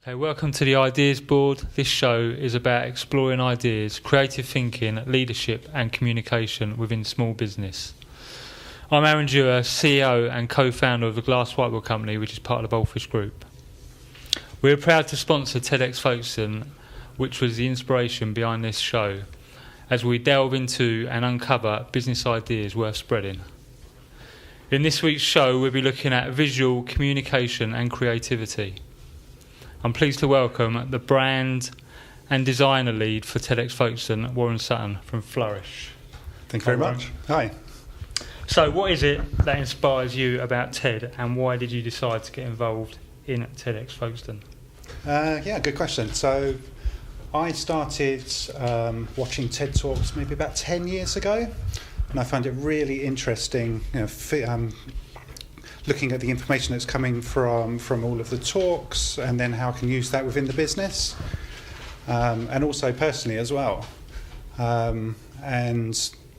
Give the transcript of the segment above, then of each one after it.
Okay, welcome to the Ideas Board. This show is about exploring ideas, creative thinking, leadership and communication within small business. I'm Aaron Dewhurst, CEO and co-founder of the Glass Whiteboard Company, which is part of the Boldfish Group. We're proud to sponsor TEDxFolkestone, which was the inspiration behind this show, as we delve into and uncover business ideas worth spreading. In this week's show, we'll be looking at visual communication and creativity. I'm pleased to welcome the brand and designer lead for TEDxFolkestone, Warren Sutton from Flourish. Thank you very much. Hi. So what is it that inspires you about TED, and why did you decide to get involved in TEDxFolkestone? Good question. So I started watching TED Talks maybe about 10 years ago, and I found it really interesting, looking at the information that's coming from all of the talks, and then how I can use that within the business, and also personally as well. And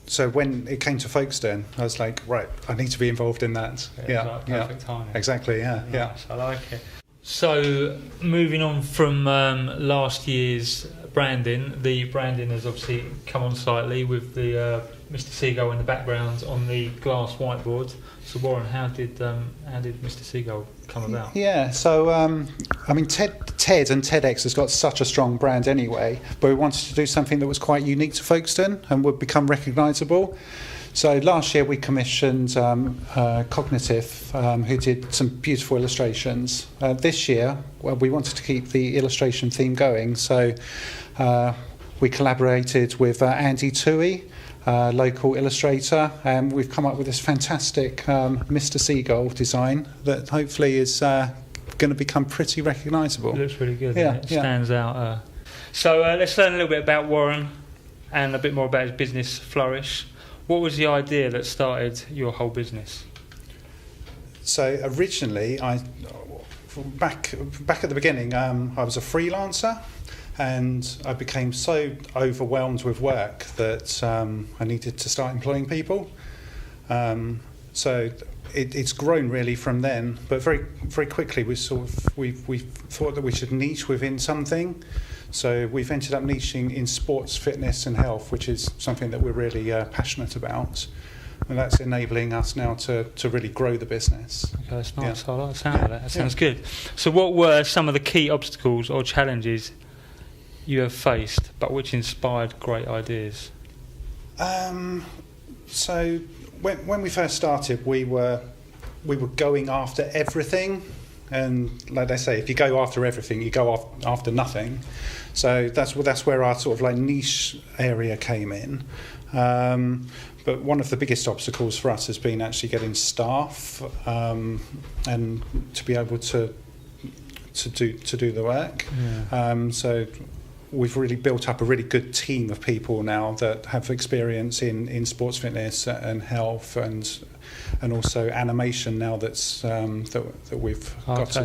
so when it came to Folkestone, I was like, right, I need to be involved in that. Perfect timing. Exactly. Nice, I like it. So moving on from last year's branding, the branding has obviously come on slightly with the Mr. Seagull in the background on the glass whiteboard. So Warren, how did Mr. Seagull come about? Yeah, so TED and TEDx has got such a strong brand anyway, but we wanted to do something that was quite unique to Folkestone and would become recognisable. So last year we commissioned Cognitive, who did some beautiful illustrations. This year, we wanted to keep the illustration theme going, so we collaborated with Andy Toohey, local illustrator, and we've come up with this fantastic Mr. Seagull design that hopefully is going to become pretty recognisable. It looks really good. Yeah, it stands out. So let's learn a little bit about Warren and a bit more about his business, Flourish. What was the idea that started your whole business? So originally, back at the beginning, I was a freelancer, and I became so overwhelmed with work that I needed to start employing people. So it's grown really from then, but very very quickly we thought that we should niche within something. So we've ended up niching in sports, fitness and health, which is something that we're really passionate about. And that's enabling us now to really grow the business. Okay, that's nice. Yeah. I like the sound of that. That sounds good. So what were some of the key obstacles or challenges you have faced, but which inspired great ideas? So when we first started, we were going after everything. And like they say, if you go after everything, you go after nothing. So that's where our sort of like niche area came in. But one of the biggest obstacles for us has been actually getting staff and to be able to do the work. Yeah. So we've really built up a really good team of people now that have experience in sports fitness and health and also animation now that we've got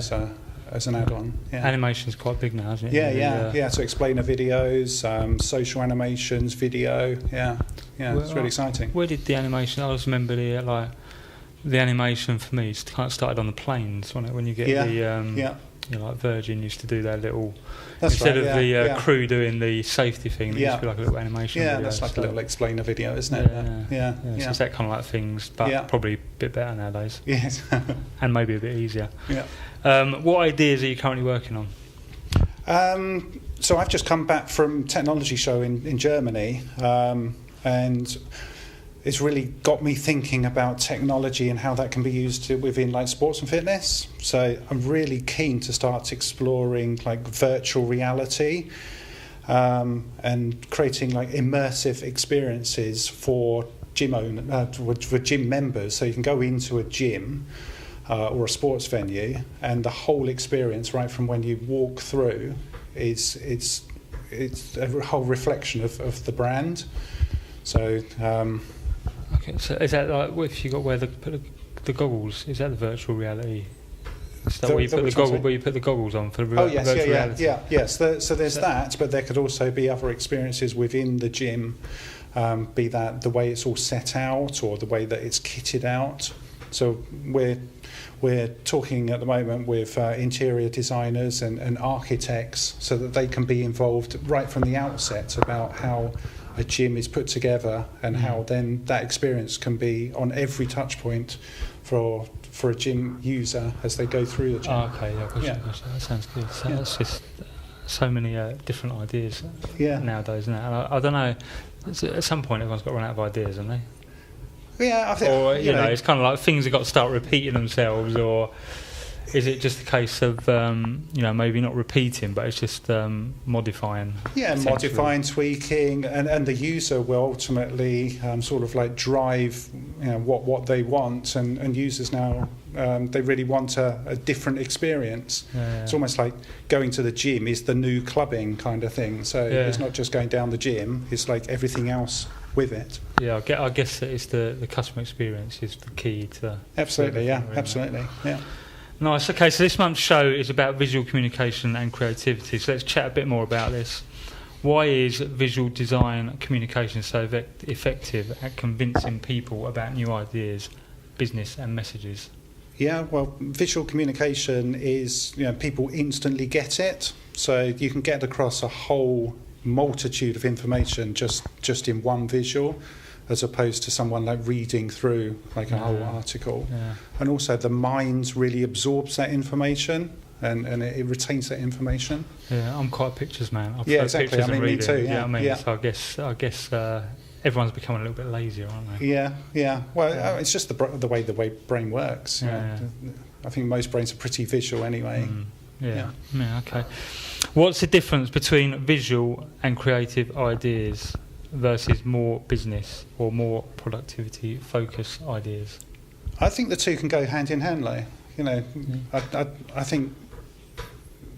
as an add-on. Yeah. Animation's quite big now, isn't it? Yeah. So explainer videos, social animations, video. Yeah. It's really exciting. Where did the animation? I just remember the animation for me kind of started on the planes when you get like Virgin used to do their little. That's instead right, of the crew doing the safety thing, it used to be like a little animation video. That's like a little explainer video, isn't it? Yeah. So it's that kind of like things, but probably a bit better nowadays. Yes. And maybe a bit easier. Yeah. What ideas are you currently working on? So I've just come back from Technology Show in Germany, and it's really got me thinking about technology and how that can be used within like sports and fitness. So I'm really keen to start exploring like virtual reality and creating like immersive experiences for for gym members. So you can go into a gym or a sports venue, and the whole experience, right from when you walk through, it's a whole reflection of the brand. So. Okay, so is that like if you got where put the goggles? Is that the virtual reality? Is that where you put the goggles on for virtual reality? Yes. So there's that, but there could also be other experiences within the gym, be that the way it's all set out or the way that it's kitted out. So we're talking at the moment with interior designers and architects so that they can be involved right from the outset about how a gym is put together and how then that experience can be on every touch point for a gym user as they go through the gym. Oh, okay, gosh, that sounds good. So that's just so many different ideas nowadays. Now I don't know. At some point, everyone's got to run out of ideas, haven't they? Yeah, I think. Or you know, it's kind of like things have got to start repeating themselves, or is it just a case of maybe not repeating, but it's just modifying? Yeah, modifying, tweaking, and the user will ultimately sort of like drive what they want, and users now they really want a different experience. It's almost like going to the gym is the new clubbing kind of thing. So it's not just going down the gym; it's like everything else with it. Yeah, I guess that it's the customer experience is the key to. Absolutely, absolutely, yeah. Nice. Okay, so this month's show is about visual communication and creativity. So let's chat a bit more about this. Why is visual design communication so effective at convincing people about new ideas, business and messages? Yeah, well, visual communication is, people instantly get it. So you can get across a whole multitude of information just in one visual, as opposed to someone like reading through like a whole article. And also the mind really absorbs that information and it retains that information. Yeah, I'm quite a pictures man. I exactly. I mean, me too. Yeah. So I guess everyone's becoming a little bit lazier, aren't they? Yeah. Well, it's just the way the brain works. I think most brains are pretty visual anyway. Yeah. Okay. What's the difference between visual and creative ideas versus more business or more productivity focused ideas? I think the two can go hand in hand, like, I think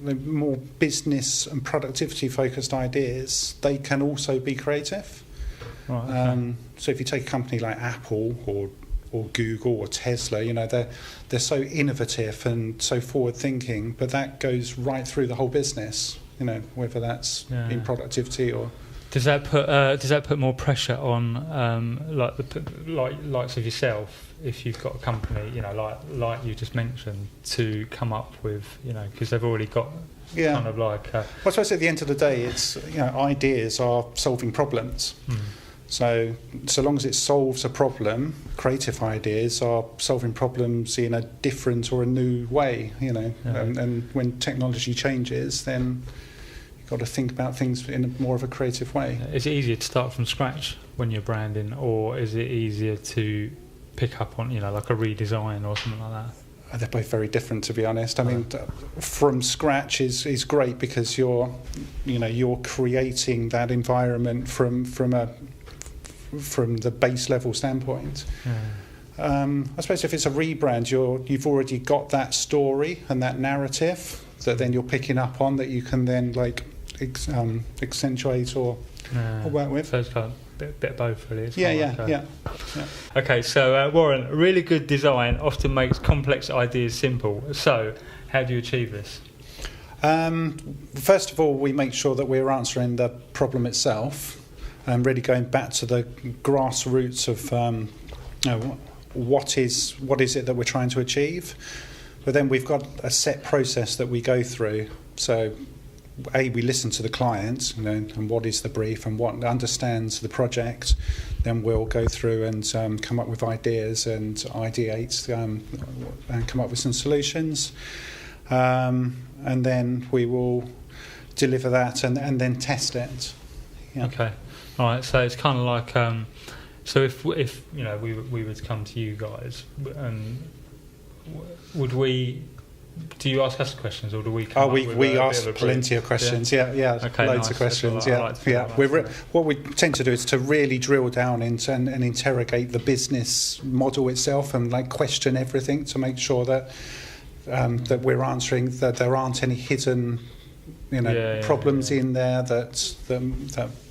the more business and productivity focused ideas, they can also be creative. Right, okay. So if you take a company like Apple or Google or Tesla, they're so innovative and so forward thinking, but that goes right through the whole business, whether that's in productivity or. Does that put more pressure on likes of yourself if you've got a company, like you just mentioned, to come up with, because they've already got kind of like. Well, I suppose at the end of the day, it's ideas are solving problems. So long as it solves a problem, creative ideas are solving problems in a different or a new way. And when technology changes, then got to think about things in a more of a creative way. Is it easier to start from scratch when you're branding, or is it easier to pick up on, like a redesign or something like that? They're both very different, to be honest. I mean, from scratch is great because you're creating that environment from the base level standpoint. I suppose if it's a rebrand, you've already got that story and that narrative that then you're picking up on, that you can then accentuate or work with. So it's kind of a bit of both, really. Yeah. Okay, so Warren, really good design often makes complex ideas simple. So how do you achieve this? First of all, we make sure that we're answering the problem itself and really going back to the grassroots of what is it that we're trying to achieve. But then we've got a set process that we go through. So, we listen to the client, and what is the brief and what understands the project. Then we'll go through and come up with ideas and ideate and come up with some solutions. And then we will deliver that and then test it. Okay. All right. So it's kind of like so if we were to come to you guys, would we? Do you ask us questions, or do we? We ask plenty of questions. Yeah. Okay, loads of questions. What we tend to do is to really drill down into and interrogate the business model itself and question everything to make sure that that we're answering, that there aren't any hidden problems in there that.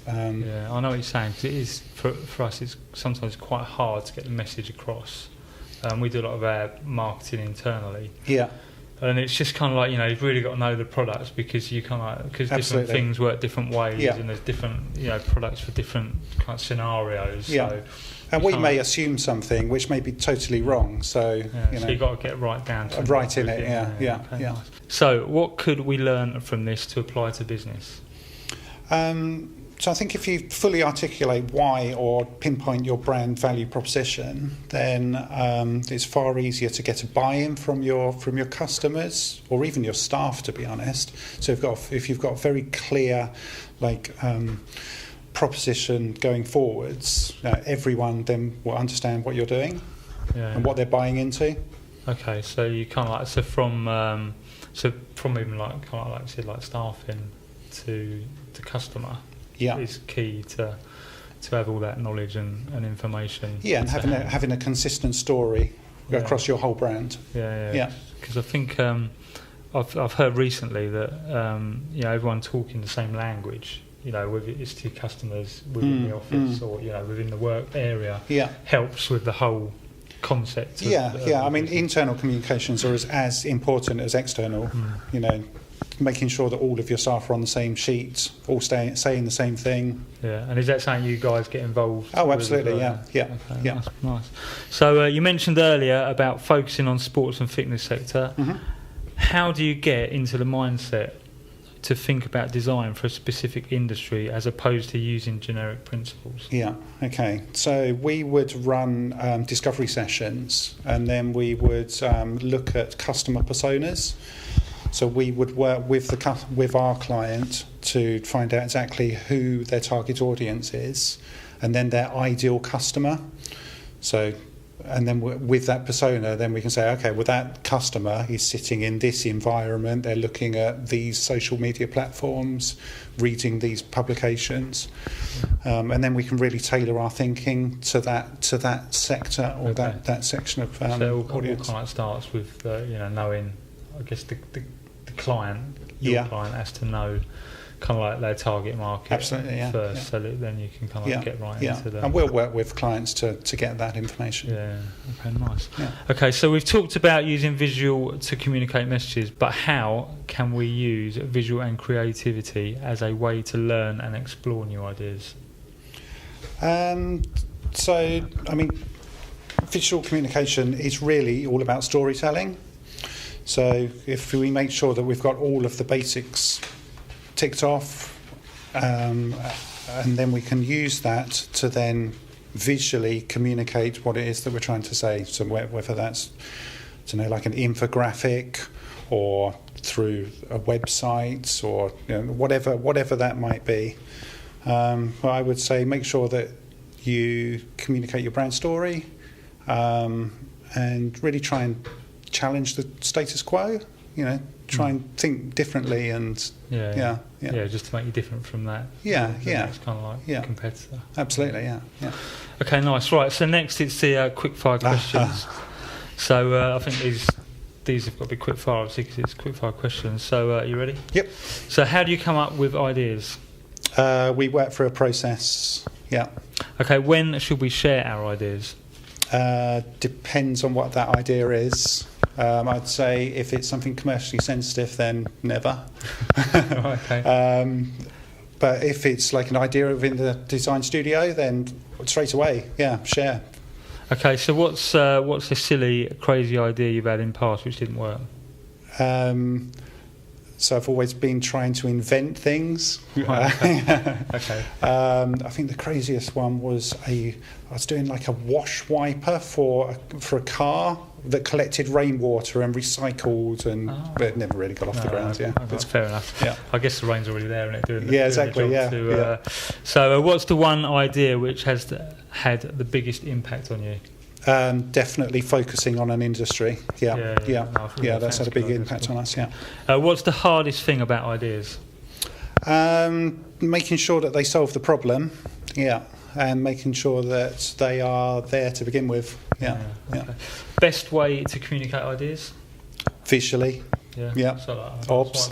I know what you're saying. 'Cause it is for us. It's sometimes quite hard to get the message across. We do a lot of our marketing internally. Yeah. And it's just kind of like, you've really got to know the products, because you because different Absolutely. things work different ways, Yeah. and there's different products for different kind of scenarios. Yeah. So And we may assume something which may be totally wrong. So so you've got to get right down to right in it. Yeah. Okay, nice. So what could we learn from this to apply to business? So I think if you fully articulate why or pinpoint your brand value proposition, then it's far easier to get a buy-in from your customers or even your staff, to be honest. So if you've got a very clear proposition going forwards, everyone then will understand what you're doing and what they're buying into. Okay, so you kind of from even like staffing to customer. Yeah, is key to have all that knowledge and information. Yeah, and having a consistent story across your whole brand. Yeah. Because I think I've heard recently that everyone talking the same language. Whether it's to customers within the office or within the work area, helps with the whole concept. I mean, internal communications are as important as external. Making sure that all of your staff are on the same sheet, all saying the same thing. Yeah, and is that something you guys get involved with? Oh, absolutely, Okay, nice. So you mentioned earlier about focusing on sports and fitness sector. Mm-hmm. How do you get into the mindset to think about design for a specific industry as opposed to using generic principles? Yeah, okay. So we would run discovery sessions, and then we would look at customer personas. So we would work with our client to find out exactly who their target audience is, and then their ideal customer. So, and then with that persona, then we can say, okay, well, that customer is sitting in this environment. They're looking at these social media platforms, reading these publications, and then we can really tailor our thinking to that sector or that section of so audience. So all kind of starts with knowing, I guess, the client, your client has to know kind of like their target market first, so that then you can kind of get right into them. And we'll work with clients to get that information. Yeah, okay, nice. Yeah. Okay, so we've talked about using visual to communicate messages, but how can we use visual and creativity as a way to learn and explore new ideas? So, I mean, visual communication is really all about storytelling. So if we make sure that we've got all of the basics ticked off, and then we can use that to then visually communicate what it is that we're trying to say. So whether that's like an infographic or through a website or whatever that might be. I would say make sure that you communicate your brand story, and really try and challenge the status quo. Try and think differently, and just to make you different from that. It's kind of like competitor. Absolutely, yeah. Okay, nice. Right, so next it's the quick fire questions. So I think these have got to be quick fire, obviously, because it's quick fire questions. So you ready? Yep. So how do you come up with ideas? We work through a process. Yeah. Okay, when should we share our ideas? Depends on what that idea is. I'd say if it's something commercially sensitive, then never. Okay. But if it's like an idea within the design studio, then straight away, share. Okay, so what's a silly, crazy idea you've had in the past which didn't work? So I've always been trying to invent things. Okay. I think the craziest one was I was doing like a wash wiper for a car that collected rainwater and recycled, but it never really got off the ground. That's fair enough. Yeah. I guess the rain's already there, and it doing exactly. The job So what's the one idea which has had the biggest impact on you? Definitely focusing on an industry. That's had a big impact on us. What's the hardest thing about ideas? Making sure that they solve the problem. And making sure that they are there to begin with. Okay. Best way to communicate ideas? Visually. Yeah. So like Obs.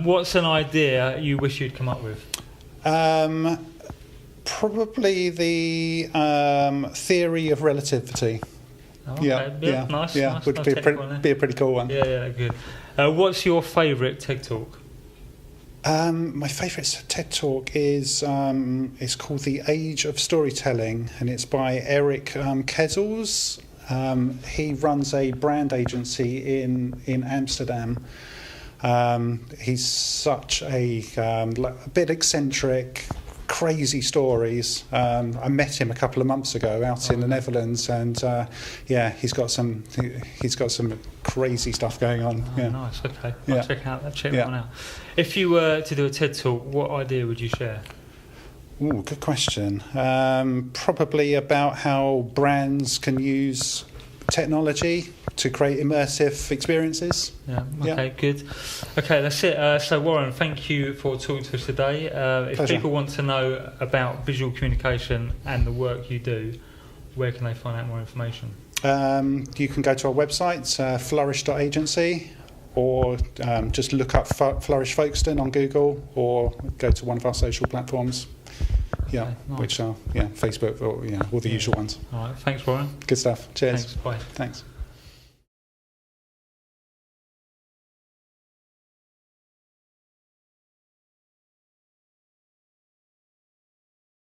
What's an idea you wish you'd come up with? Probably the theory of relativity. Oh, Yeah, okay. Yeah, nice. Yeah, nice, would nice be, technical one be a pretty cool one. Yeah, good. What's your favourite TED Talk? My favourite TED Talk is it's called The Age of Storytelling, and it's by Eric Kezels. He runs a brand agency in Amsterdam. He's such a bit eccentric, crazy stories. I met him a couple of months ago out in the Netherlands, and he's got some crazy stuff going on. Oh, yeah. Nice. Okay, I'll check that one out. If you were to do a TED Talk, what idea would you share? Ooh, good question. Probably about how brands can use technology to create immersive experiences. Okay, good. Okay, that's it. So Warren, thank you for talking to us today. If Pleasure. people want to know about visual communication and the work you do, where can they find out more information? You can go to our website, flourish.agency, or just look up Flourish Folkestone on Google, or go to one of our social platforms. Yeah, Okay, nice. which are Facebook or all the usual ones. All right, thanks Warren. Good stuff. Cheers. Thanks, bye. Thanks.